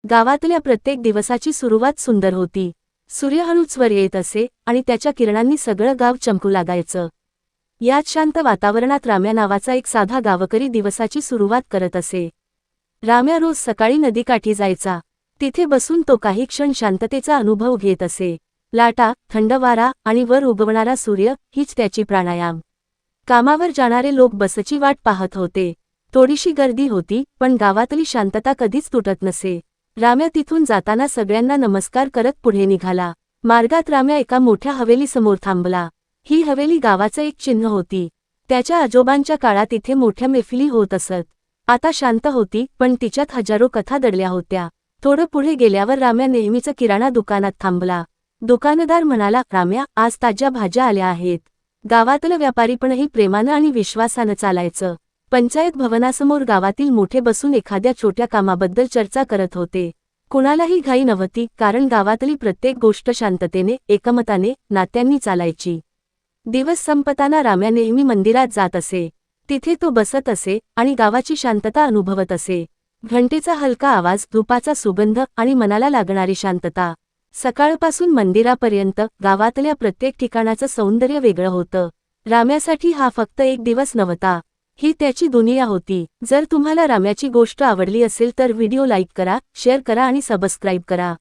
गावातल्या प्रत्येक दिवसाची सुरुवात सुंदर होती। सूर्य हळूच वर येत असे आणि त्याच्या किरणांनी सगळं गाव चमकू लागायचं। याच शांत वातावरणात राम्या नावाचा एक साधा गावकरी दिवसाची सुरुवात करत असे। राम्या रोज सकाळी नदीकाठी जायचा। तिथे बसून तो काही क्षण शांततेचा अनुभव घेत असे। लाटा, थंड वारा आणि वर उगवणारा सूर्य हीच त्याची प्राणायाम। कामावर जाणारे लोक बसची वाट पाहत होते। थोडीशी गर्दी होती, पण गावातली शांतता कधीच तुटत नसे। राम्या तिथून जाताना सगळ्यांना नमस्कार करत पुढे निघाला। मार्गात राम्या एका मोठ्या हवेलीसमोर थांबला। ही हवेली गावाचं एक चिन्ह होती। त्याच्या आजोबांच्या काळात इथे मोठ्या मैफिली होत असत। आता शांत होती, पण तिच्यात हजारो कथा दडल्या होत्या। थोडं पुढे गेल्यावर राम्या नेहमीच किराणा दुकानात थांबला। दुकानदार म्हणाला, राम्या, आज ताज्या भाज्या आल्या आहेत। गावातलं व्यापारीपणही प्रेमानं आणि विश्वासानं चालायचं। पंचायत भवनासमोर गावातील मोठे बसून एखाद्या छोट्या कामाबद्दल चर्चा करत होते। कुणालाही घाई नव्हती, कारण गावातली प्रत्येक गोष्ट शांततेने, एकमताने, नात्यांनी चालायची। दिवस संपताना राम्या नेहमी मंदिरात जात असे। तिथे तो बसत असे आणि गावाची शांतता अनुभवत असे। घंटेचा हलका आवाज, धुपाचा सुगंध आणि मनाला लागणारी शांतता। सकाळपासून मंदिरापर्यंत गावातल्या प्रत्येक ठिकाणाचं सौंदर्य वेगळं होतं। राम्यासाठी हा फक्त एक दिवस नव्हता, ही त्याची दुनिया होती। जर तुम्हाला राम्याची गोष्ट आवडली असेल तर व्हिडिओ लाईक करा, शेअर करा आणि सबस्क्राईब करा।